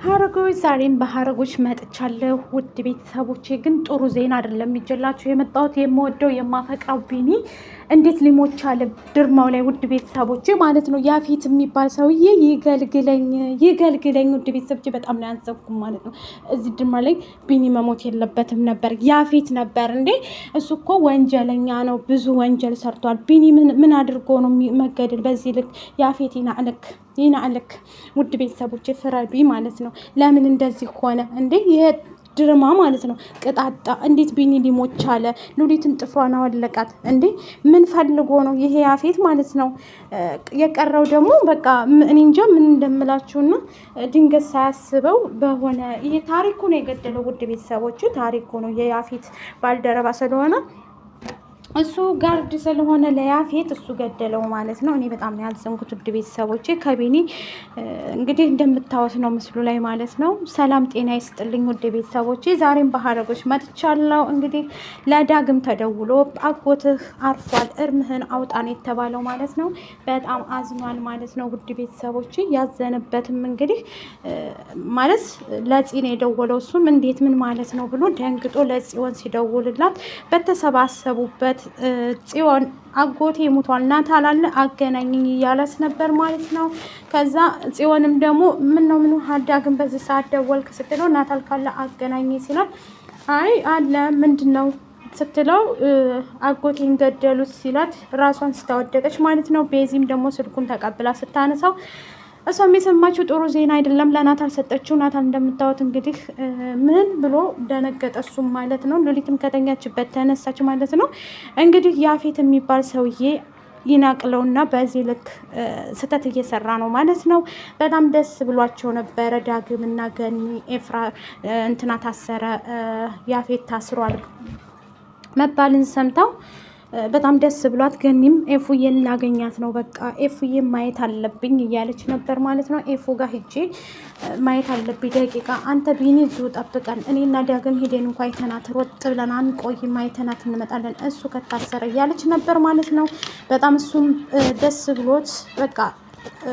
ሀረጎች ዛሬም በሀረጎች መጥቻለሁ። ውድ ቤተሰቦቼ ግን ጥሩ ዜና አይደለም ይዤላችሁ የመጣሁት። የምወደው የማፈቅረው ቢኒ እንዴት ሊሞት ቻለ? ድርማው ላይ ውድ ቤተሰቦቼ ማለት ነው። ያፌት የሚባል ሰውዬ ይገልግለኝ። ውድ ቤተሰቦቼ በጣም ነው ያዘንኩም ማለት ነው። እዚህ ድርማ ላይ ቢኒ መሞት የለበትም ነበር፣ ያፌት ነበር እንዴ። እሱ እኮ ወንጀለኛ ነው፣ ብዙ ወንጀል ሰርቷል። ቢኒ ምን አድርጎ ነው መገደል በዚህ ልክ? ያፌት ይናልክ ውድ ቤተሰቦች ፍረዱ ማለት ነው። ለምን እንደዚህ ሆነ እንዴ? ይሄ ድርማ ማለት ነው። ቅጣጣ እንዴት ቢኒ ሊሞት ቻለ? ሉሊትን ጥፍሯን አወለቃት እንዴ? ምን ፈልጎ ነው ይሄ ያፌት ማለት ነው? የቀረው ደግሞ በቃ እኔ እንጃ ምን እንደምላችሁና ድንገት ሳያስበው በሆነ ይሄ ታሪኩ ነው የገደለው። ውድ ቤተሰቦች ታሪኩ ነው የያፌት ባልደረባ ስለሆነ እሱ ጋርድ ስለሆነ ለያፌት እሱ ገደለው ማለት ነው። እኔ በጣም ነው ያዘንኩት ውድ ቤተሰቦቼ። ከቢኒ እንግዲህ እንደምታወት ነው ምስሉ ላይ ማለት ነው። ሰላም ጤና ይስጥልኝ ውድ ቤተሰቦቼ። ዛሬም በሀረጎች መጥቻለሁ። እንግዲህ ለዳግም ተደውሎ አጎትህ አርፏል፣ እርምህን አውጣን የተባለው ማለት ነው። በጣም አዝኗል ማለት ነው ውድ ቤተሰቦቼ። ያዘነበትም እንግዲህ ማለት ለፂ ነው የደወለው። እሱም እንዴት ምን ማለት ነው ብሎ ደንግጦ ለፂዮን ሲደውልላት በተሰባሰቡበት ጽዮን አጎቴ ሙቷል ናታል አለ አገናኝኝ እያለስ ነበር ማለት ነው። ከዛ ጽዮንም ደግሞ ምን ዳግም በዚህ ሰዓት ደወልክ ስትለው ናታል ካለ አገናኝ ሲላል አይ አለ ምንድን ነው ስትለው አጎቴን ገደሉት ሲላት ራሷን ስታወደቀች ማለት ነው። ቤዚም ደግሞ ስልኩን ተቀብላ ስታነሳው እሷም የሰማችው ጥሩ ዜና አይደለም። ለናታል ሰጠችው። ናታል እንደምታዩት እንግዲህ ምን ብሎ ደነገጠ እሱም ማለት ነው። ሉሊትም ከተኛችበት ተነሳች ማለት ነው። እንግዲህ ያፌት የሚባል ሰውዬ ይናቅለውና በዚህ ልክ ስህተት እየሰራ ነው ማለት ነው። በጣም ደስ ብሏቸው ነበረ። ዳግም እና ገኒ ኤፍራ እንትና ታሰረ፣ ያፌት ታስሯል መባልን ሰምተው በጣም ደስ ብሏት ገኒም ኤፉዬን ላገኛት ነው በቃ ኤፉዬን ማየት አለብኝ እያለች ነበር ማለት ነው። ኤፉ ጋር ሂጄ ማየት አለብኝ ደቂቃ አንተ ቢኒ እዚሁ ጠብቀን እኔና ዳግም ሄደን እንኳ አይተናት ሮጥ ብለን አንቆይ ማይተናት እንመጣለን እሱ ከታሰረ እያለች ነበር ማለት ነው። በጣም እሱም ደስ ብሎት በቃ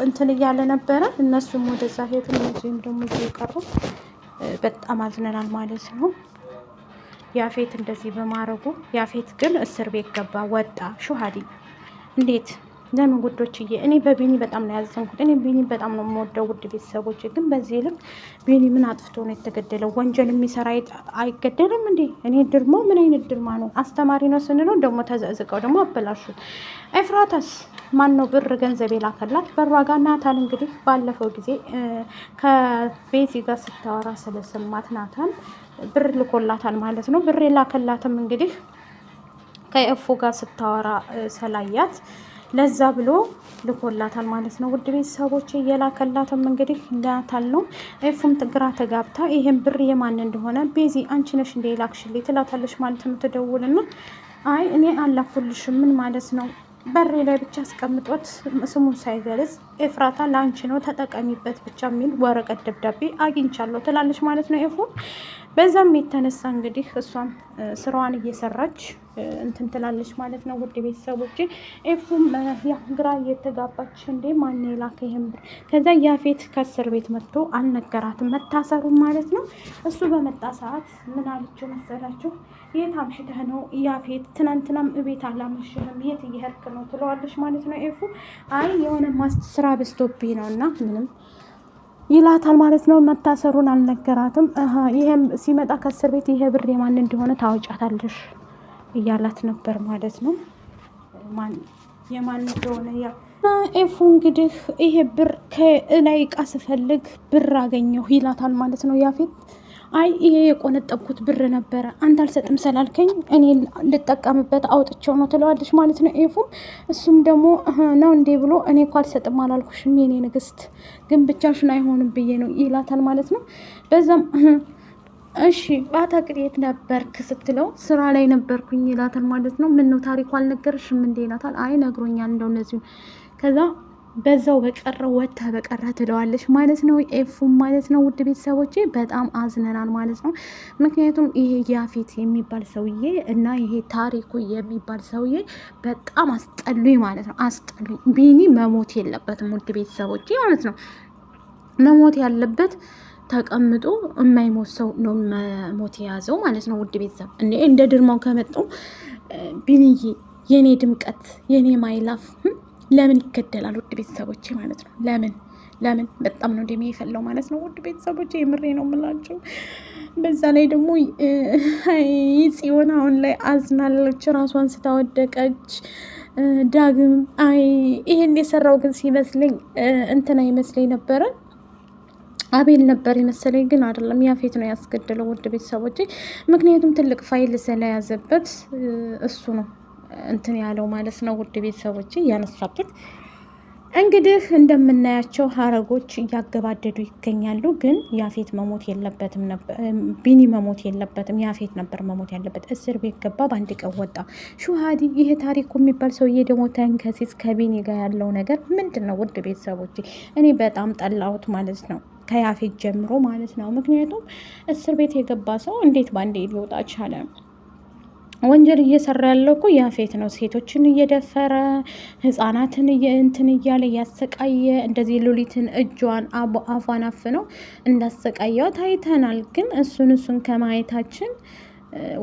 እንትን እያለ ነበረ። እነሱም ወደዛ ሄዱ፣ እነዚህም ደግሞ እዚሁ ቀሩ። በጣም አዝነናል ማለት ነው ያፌት እንደዚህ በማረጉ። ያፌት ግን እስር ቤት ገባ ወጣ። ሹሃዲ እንዴት ለምን ጉዶችዬ? እኔ በቢኒ በጣም ነው ያዘንኩት። እኔ ቢኒ በጣም ነው የምወደው ውድ ቤተሰቦች። ግን በዚህ ልክ ቢኒ ምን አጥፍቶ ነው የተገደለው? ወንጀል የሚሰራ አይገደልም እንዴ? እኔ ድርሞ ምን አይነት ድርማ ነው? አስተማሪ ነው ስንለው ደግሞ ተዘቅዝቀው ደግሞ አበላሹት። ኤፍራታስ ማን ነው ብር ገንዘብ የላከላት? በሯ ጋር ናታል እንግዲህ ባለፈው ጊዜ ከቤዚ ጋር ስታወራ ስለሰማት ናታል ብር ልኮላታል ማለት ነው። ብር የላከላትም እንግዲህ ከኤፉ ጋር ስታወራ ሰላያት ለዛ ብሎ ልኮላታል ማለት ነው። ውድ ቤተሰቦች እየላከላትም እንግዲህ ናታል ነው። ኤፉም ግራ ተጋብታ ይሄን ብር የማን እንደሆነ ቤዚ አንቺ ነሽ እንደ ላክሽልኝ ትላታለች ማለት ነው። ትደውልና አይ እኔ አላኩልሽም ምን ማለት ነው በሬ ላይ ብቻ አስቀምጦት ስሙን ሳይገልጽ ኤፍራታ ላንቺ ነው ተጠቀሚበት ብቻ የሚል ወረቀት ደብዳቤ አግኝቻለሁ ትላለች ማለት ነው ኤፉ። በዛም የተነሳ እንግዲህ እሷም ስራዋን እየሰራች እንትን ትላለች ማለት ነው። ውድ ቤተሰቦች ኤፉም ያ ግራ እየተጋባች እንዴ ማን የላከ ይሄን ብር? ከዛ ያፌት ከእስር ቤት መጥቶ አልነገራትም መታሰሩን ማለት ነው። እሱ በመጣ ሰዓት ምን አለችው መሰላችሁ? የት አምሽተህ ነው ያፌት? ትናንትናም እቤት አላመሽህም የት እየሄድክ ነው ትለዋለች ማለት ነው ኤፉ። አይ የሆነ ስራ በዝቶብኝ ነው እና ምንም ይላታል ማለት ነው። መታሰሩን አልነገራትም። ይሄም ሲመጣ ከእስር ቤት ይሄ ብር የማን እንደሆነ ታወጫታለሽ እያላት ነበር ማለት ነው። የማን እንደሆነ ያ ኤፉ እንግዲህ ይሄ ብር ከላይ እቃ ስፈልግ ብር አገኘሁ ይላታል ማለት ነው ያፌት። አይ ይሄ የቆነጠብኩት ብር ነበረ አንተ አልሰጥም ስላልከኝ እኔ ልጠቀምበት አውጥቼው ነው ትለዋለች ማለት ነው ኤፉም። እሱም ደግሞ ነው እንዴ ብሎ እኔ እኮ አልሰጥም አላልኩሽም የኔ ንግስት፣ ግን ብቻሽን አይሆንም ብዬ ነው ይላታል ማለት ነው። በዛም እሺ ባታቅድ የት ነበርክ ስትለው ስራ ላይ ነበርኩኝ ይላታል ማለት ነው። ምን ነው ታሪኩ አልነገርሽም እንዴ ይላታል። አይ ነግሮኛል እንደው እነዚሁ ከዛ በዛው በቀረ ወታ በቀረ ትለዋለች ማለት ነው ኤፉም ማለት ነው። ውድ ቤተሰቦቼ በጣም አዝነናል ማለት ነው። ምክንያቱም ይሄ ያፌት የሚባል ሰውዬ እና ይሄ ታሪኩ የሚባል ሰውዬ በጣም አስጠሉኝ ማለት ነው። አስጠሉኝ። ቢኒ መሞት የለበትም ውድ ቤተሰቦቼ ማለት ነው። መሞት ያለበት ተቀምጦ የማይሞት ሰው ነው ሞት የያዘው ማለት ነው። ውድ ቤተሰብ እንደ ድርማው ከመጡ ቢኒዬ የኔ ድምቀት የኔ ማይላፍ ለምን ይገደላል? ውድ ቤተሰቦቼ ማለት ነው። ለምን በጣም ነው ደሜ የፈላው ማለት ነው። ውድ ቤተሰቦቼ የምሬ ነው የምላቸው። በዛ ላይ ደግሞ ጽዮን አሁን ላይ አዝናለች፣ ራሷን ስታወደቀች። ዳግም ይሄን የሰራው ግን ሲመስለኝ እንትና ይመስለኝ ነበረ አቤል ነበር የመሰለኝ፣ ግን አይደለም፣ ያፌት ነው ያስገደለው። ውድ ቤተሰቦቼ ምክንያቱም ትልቅ ፋይል ስለያዘበት እሱ ነው እንትን ያለው ማለት ነው። ውድ ቤተሰቦቼ እያነሳበት እንግዲህ እንደምናያቸው ሀረጎች እያገባደዱ ይገኛሉ። ግን ያፌት መሞት የለበትም ነበር፣ ቢኒ መሞት የለበትም፣ ያፌት ነበር መሞት ያለበት። እስር ቤት ገባ፣ በአንድ ቀን ወጣ። ሹሃዲ ይሄ ታሪኩ የሚባል ሰውዬ ደግሞ ተንከሲስ ከቢኒ ጋር ያለው ነገር ምንድን ነው? ውድ ቤተሰቦች እኔ በጣም ጠላሁት ማለት ነው፣ ከያፌት ጀምሮ ማለት ነው። ምክንያቱም እስር ቤት የገባ ሰው እንዴት በአንዴ ሊወጣ ቻለ? ወንጀል እየሰራ ያለው እኮ ያፌት ነው። ሴቶችን እየደፈረ ህፃናትን እንትን እያለ እያሰቃየ እንደዚህ ሉሊትን እጇን አፏን አፍነው እንዳሰቃየው ታይተናል። ግን እሱን ከማየታችን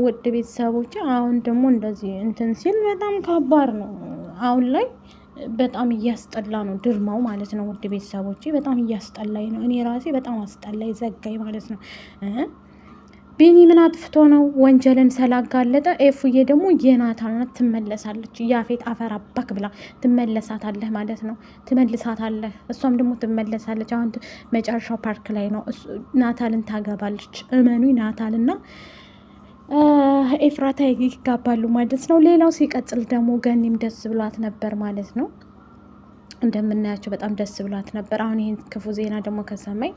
ውድ ቤተሰቦች አሁን ደግሞ እንደዚህ እንትን ሲል በጣም ከባድ ነው። አሁን ላይ በጣም እያስጠላ ነው ድርማው ማለት ነው። ውድ ቤተሰቦች በጣም እያስጠላኝ ነው። እኔ ራሴ በጣም አስጠላኝ፣ ዘጋኝ ማለት ነው። ቢኒ ምን አጥፍቶ ነው ወንጀልን ስላጋለጠ? ኤፉዬ ደግሞ የናታን ናት፣ ትመለሳለች። ያፌት አፈር አባክ ብላ ትመለሳታለህ ማለት ነው። ትመልሳታለህ፣ እሷም ደግሞ ትመለሳለች። አሁን መጨረሻው ፓርክ ላይ ነው። ናታልን ታገባለች። እመኑ፣ ናታልና ኤፍራታ ይጋባሉ ማለት ነው። ሌላው ሲቀጥል ደግሞ ገኒም ደስ ብሏት ነበር ማለት ነው። እንደምናያቸው በጣም ደስ ብሏት ነበር። አሁን ይህን ክፉ ዜና ደግሞ ከሰማይ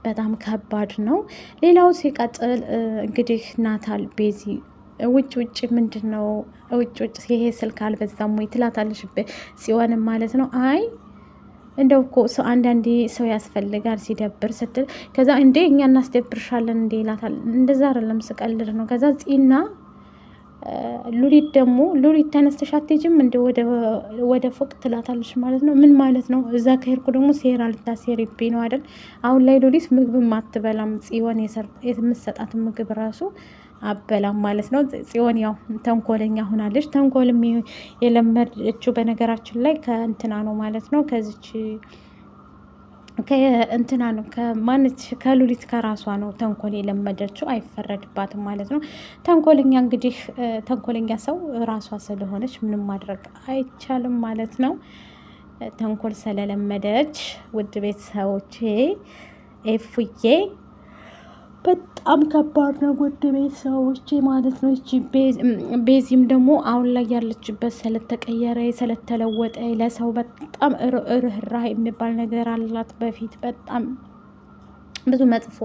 በጣም ከባድ ነው። ሌላው ሲቀጥል እንግዲህ ናታል ቤዚ ውጭ ምንድን ነው ውጭ ይሄ ስልክ አልበዛም ወይ ትላታለሽ ጽዮንም ማለት ነው። አይ እንደው እኮ ሰው አንዳንዴ ሰው ያስፈልጋል ሲደብር ስትል፣ ከዛ እንዴ እኛ እናስደብርሻለን እንዴ ይላታል። እንደዛ አይደለም ስቀልድ ነው። ከዛ ጽና ሉሊት ደግሞ ሉሊት ተነስተሽ አትሄጂም እንደ ወደ ፎቅ ትላታለች ማለት ነው። ምን ማለት ነው? እዛ ከሄድኩ ደግሞ ሴራ ልታሴሪብኝ ነው አይደል? አሁን ላይ ሉሊት ምግብም አትበላም። ጽዮን የምትሰጣት ምግብ ራሱ አበላም ማለት ነው። ጽዮን ያው ተንኮለኛ ሆናለች። ተንኮልም የለመደችው በነገራችን ላይ ከእንትና ነው ማለት ነው። ከዚች ከእንትና ነው ከማነች ከሉሊት ከራሷ ነው ተንኮል የለመደችው። አይፈረድባትም ማለት ነው። ተንኮለኛ እንግዲህ ተንኮለኛ ሰው ራሷ ስለሆነች ምንም ማድረግ አይቻልም ማለት ነው። ተንኮል ስለለመደች ውድ ቤተሰቦቼ ኤፉዬ በጣም ከባድ ነው። ውድ ቤተሰቦቼ ማለት ነው። እቺ ቤዚም ደግሞ አሁን ላይ ያለችበት ስለተቀየረ ስለተለወጠ ለሰው በጣም ርህራሄ የሚባል ነገር አላት። በፊት በጣም ብዙ መጥፎ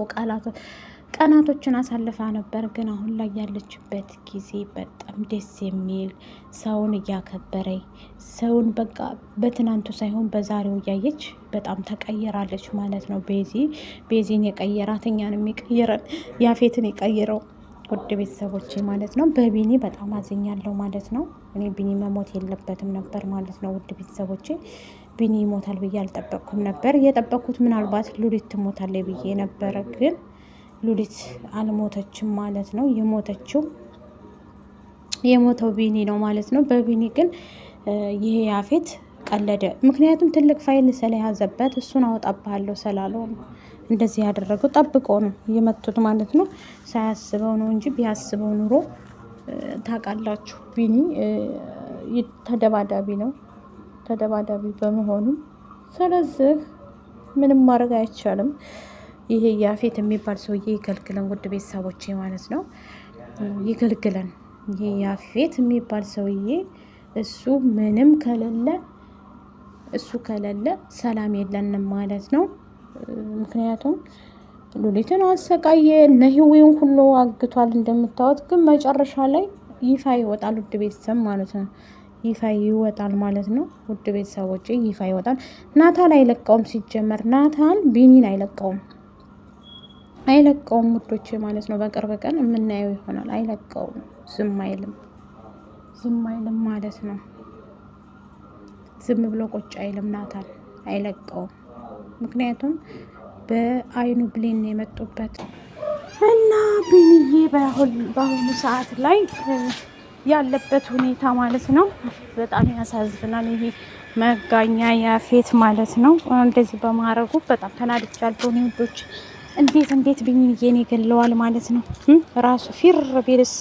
ቀናቶችን አሳልፋ ነበር። ግን አሁን ላይ ያለችበት ጊዜ በጣም ደስ የሚል ሰውን እያከበረ ሰውን በቃ በትናንቱ ሳይሆን በዛሬው እያየች በጣም ተቀይራለች ማለት ነው። ቤዚን የቀየራት እኛን የሚቀይረን ያፌትን የቀይረው ውድ ቤተሰቦቼ ማለት ነው። በቢኒ በጣም አዝኛለሁ ማለት ነው። እኔ ቢኒ መሞት የለበትም ነበር ማለት ነው። ውድ ቤተሰቦቼ ቢኒ ይሞታል ብዬ አልጠበቅኩም ነበር። የጠበቅኩት ምናልባት ሉሊት ትሞታለች ብዬ ነበረ ግን ሉሊት አልሞተችም ማለት ነው። የሞተው ቢኒ ነው ማለት ነው። በቢኒ ግን ይሄ ያፌት ቀለደ። ምክንያቱም ትልቅ ፋይል ስለያዘበት እሱን አወጣብሃለሁ ስላለው ነው እንደዚህ ያደረገው። ጠብቆ ነው የመቱት ማለት ነው። ሳያስበው ነው እንጂ ቢያስበው ኑሮ ታውቃላችሁ፣ ቢኒ ተደባዳቢ ነው። ተደባዳቢ በመሆኑ ስለዚህ ምንም ማድረግ አይቻልም። ይሄ ያፌት የሚባል ሰውዬ ይገልግለን፣ ውድ ቤተሰቦቼ ማለት ነው። ይገልግለን። ይሄ ያፌት የሚባል ሰውዬ እሱ ምንም ከሌለ ሰላም የለንም ማለት ነው። ምክንያቱም ሉሊትን አሰቃየ፣ እነ ህዌን ሁሉ አግቷል እንደምታወት። ግን መጨረሻ ላይ ይፋ ይወጣል፣ ውድ ቤተሰብ ማለት ነው። ይፋ ይወጣል ማለት ነው። ውድ ቤተሰቦቼ ይፋ ይወጣል። ናታን አይለቀውም። ሲጀመር ናታን ቢኒን አይለቀውም ውዶቼ ማለት ነው። በቅርብ ቀን የምናየው ይሆናል። አይለቀውም፣ ዝም አይልም ማለት ነው። ዝም ብሎ ቁጭ አይልም ናታን፣ አይለቀውም። ምክንያቱም በአይኑ ብሌን የመጡበት እና ቢኒዬ በአሁኑ ሰዓት ላይ ያለበት ሁኔታ ማለት ነው በጣም ያሳዝናል። ይሄ መጋኛ ያፌት ማለት ነው እንደዚህ በማረጉ በጣም ተናድቻለሁ። ውዶች እንዴት ቢኒዬን ይገለዋል ማለት ነው። ራሱ ፊር ቢልስ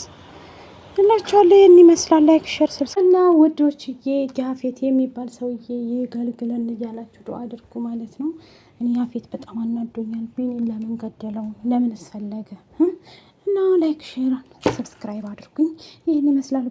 እላችኋለሁ። ይህን ይመስላል። ላይክ ሼር ሰብስክራይብ እና ውዶችዬ ያፌት የሚባል ሰውዬ ይገልግለን እያላችሁ ዱአ አድርጉ ማለት ነው። እኔ ያፌት በጣም አናዶኛል። ቢኒን ለምን ገደለው? ለምን አስፈለገ? እና ላይክ ሼር ሰብስክራይብ አድርጉኝ። ይህን ይመስላል።